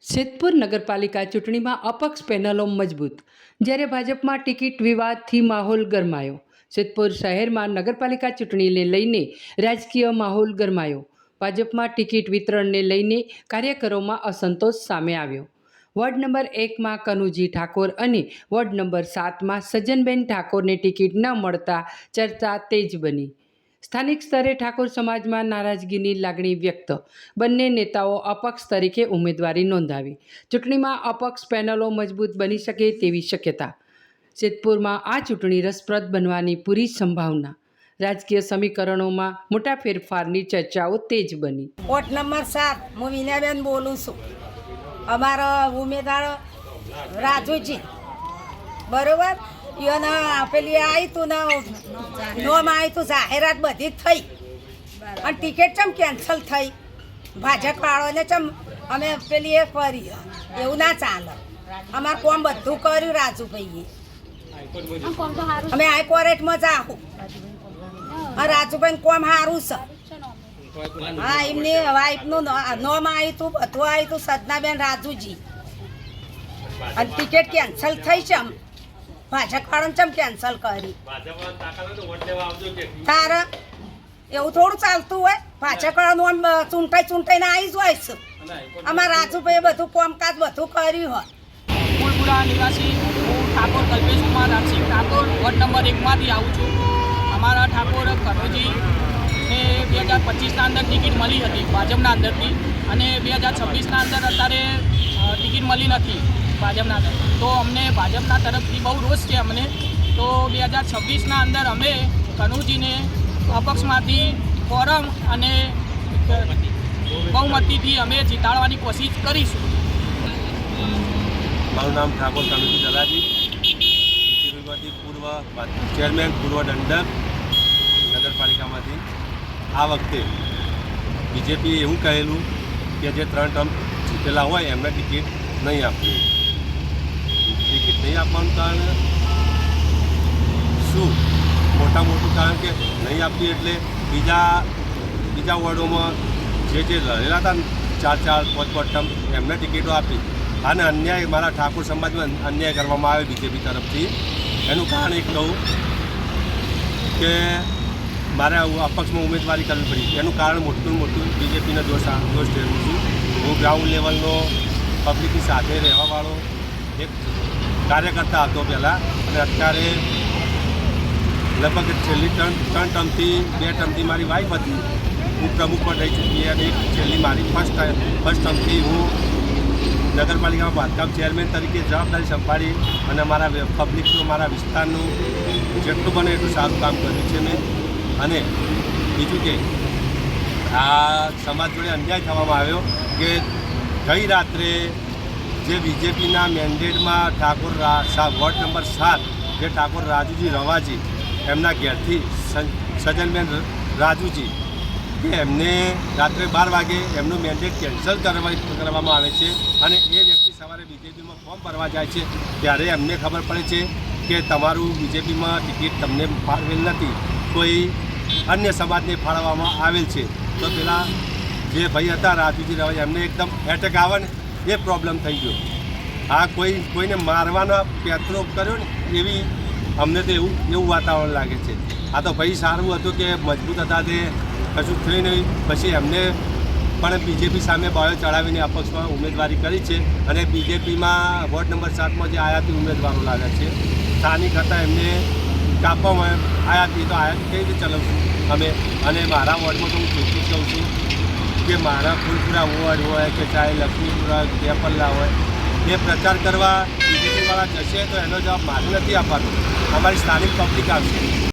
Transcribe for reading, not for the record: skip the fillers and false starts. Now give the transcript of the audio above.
જેતપુર નગરપાલિકા ચૂંટણીમાં અપક્ષ પેનલો મજબૂત, જ્યારે ભાજપમાં ટિકિટ વિવાદથી માહોલ ગરમાયો. જેતપુર શહેરમાં નગરપાલિકા ચૂંટણીને લઈને રાજકીય માહોલ ગરમાયો. ભાજપમાં ટિકિટ વિતરણને લઈને કાર્યકરોમાં અસંતોષ સામે આવ્યો. વોર્ડ નંબર 1માં કનુજી ઠાકોર અને વોર્ડ નંબર 7માં સજ્જનબેન ઠાકોરને ટિકિટ ન મળતા ચર્ચા તેજ બની. સ્થાનિક સ્તરે ઠાકોર સમાજમાં નારાજગીની લાગણી વ્યક્ત. બંને નેતાઓ અપક્ષ તરીકે ઉમેદવારી નોંધાવી. ચૂંટણીમાં અપક્ષ પેનલો મજબૂત બની શકે તેવી શક્યતા. જેતપુરમાં આ ચૂંટણી રસપ્રદ બનવાની પૂરી સંભાવના. રાજકીય સમીકરણોમાં મોટા ફેરફારની ચર્ચાઓ તેજ બની. વોર્ડ નંબર 7 હું વિનાબેન બોલું છું. અમારો ઉમેદવાર રાજુજી, બરોબર, એના પેલી આવી તું ને નોમ આવી તું, જાહેરાત બધી જ થઈ અને ટિકિટ ચમ કેન્સલ થઈ. ભાજપ વાળોને ચમ અમે પેલી એ કરી, એવું ના ચાલે. અમારે કોમ બધું કર્યું રાજુભાઈએ. અમે હાઈકોર્ટમાં જાઉં, રાજુભાઈ કોમ સારું છે. હા, એમની વાઈફનું નોમ આવ્યું હતું, બધું આવ્યું હતું, સજનાબેન રાજુજી. અને ટિકિટ કેન્સલ થઈ છે. ભાજપ વાળાને ચમ કેન્સલ કરી? તારે એવું થોડું ચાલતું હોય? ભાજપ વાળાનું આમ ચૂંટાઈને આવી જ હોય છે. અમારા રાજુભાઈએ બધું કામકાજ બધું કર્યું હોય. ફૂલપુરા નિવાસી હું ઠાકોર કલ્પેશ કુમાર રામસિંહ ઠાકોર વોર્ડ નંબર 1માંથી આવું છું. અમારા ઠાકોર કનુજીને 2025ના અંદર ટિકિટ મળી હતી ભાજપના અંદરથી, અને 2026ના અંદર અત્યારે ટિકિટ મળી નથી ભાજપના અંદર. તો અમને ભાજપના તરફથી બહુ રોષ છે અમને. તો 2026ના અંદર અમે કનુજીને અપક્ષમાંથી ફોરમ અને બહુમતીથી અમે જીતાડવાની કોશિશ કરીશું. મારું નામ ઠાકોર કનુજી દલાજી, વિભાગથી પૂર્વ ચેરમેન, પૂર્વ દંડક નગરપાલિકામાંથી. આ વખતે બીજેપીએ એવું કહેલું કે જે 3 ટર્મ જીતેલા હોય એમને ટિકિટ નહીં આપવી. ટિકિટ નહીં આપવાનું કારણ શું? મોટું કારણ કે નહીં આપવી એટલે બીજા વોર્ડોમાં જે લડેલા હતા ને 4-4, 5-5 ટર્મ એમને ટિકિટો આપી અને અન્યાય મારા ઠાકોર સમાજમાં અન્યાય કરવામાં આવે બીજેપી તરફથી. એનું કારણ એક કહું કે મારે અપક્ષમાં ઉમેદવારી કરવી પડી. એનું કારણ મોટું બીજેપીનો દોષ ઠેરવું છું. હું ગ્રાઉન્ડ લેવલનો પબ્લિકની સાથે રહેવાવાળો એક કાર્યકર્તા હતો પહેલાં, અને અત્યારે લગભગ છેલ્લી 3 ટર્મથી 2 ટર્મથી મારી વાઈફ હતી. હું પ્રમુખ પણ રહી ચૂકી અને એક છેલ્લી મારી ફર્સ્ટ ટર્મથી હું નગરપાલિકામાં બાંધકામ ચેરમેન તરીકે જવાબદારી સંભાળી અને મારા પબ્લિકનું, મારા વિસ્તારનું જેટલું બને એટલું સારું કામ કર્યું છે મેં. અને બીજું કે આ સમાજ જોડે અન્યાય થવામાં આવ્યો કે ગઈ રાત્રે જે બીજેપીના મેન્ડેટમાં ઠાકોર વોર્ડ નંબર 7 જે ઠાકોર રાજુજી રવાજી એમના ઘેરથી સજ્જનબેન રાજુજી કે એમને રાત્રે 12 વાગે એમનું મેન્ડેટ કેન્સલ કરવામાં આવે છે અને એ વ્યક્તિ સવારે બીજેપીમાં ફોર્મ ભરવા જાય છે ત્યારે એમને ખબર પડે છે કે તમારું બીજેપીમાં ટિકિટ તમને ફાળવેલ નથી, કોઈ અન્ય સમાજને ફાળવવામાં આવેલ છે. તો પેલા જે ભાઈ હતા રાજુજી રવાજી એમને એકદમ એટેક આવે ને એ પ્રોબ્લેમ થઈ ગયો. આ કોઈને મારવાનો પેત્રો કર્યો ને એવી અમને તો એવું વાતાવરણ લાગે છે. આ તો ભાઈ સારું હતું કે મજબૂત હતા, તે કશું થયું નહીં. પછી એમને પણ બીજેપી સામે બાયો ચડાવીને અપક્ષમાં ઉમેદવારી કરી છે અને બીજેપીમાં વોર્ડ નંબર 7માં જે આયાતી ઉમેદવારો લાગ્યા છે, સ્થાનિક હતા, એમને કાપવામાં આયાતી. તો આયાતી કઈ રીતે ચલાવશું અમે? અને મારા વોર્ડમાં તો હું ચોખ્ખું કહું છું કે મારા ફૂલપુરા વોર્ડ હોય કે ચાહે લક્ષ્મીપુરા, કેપલ્લા હોય, એ પ્રચાર કરવા બીજેપીવાળા જશે તો એનો જવાબ મારે નથી આપવાનો, અમારી સ્થાનિક પબ્લિક આપશે.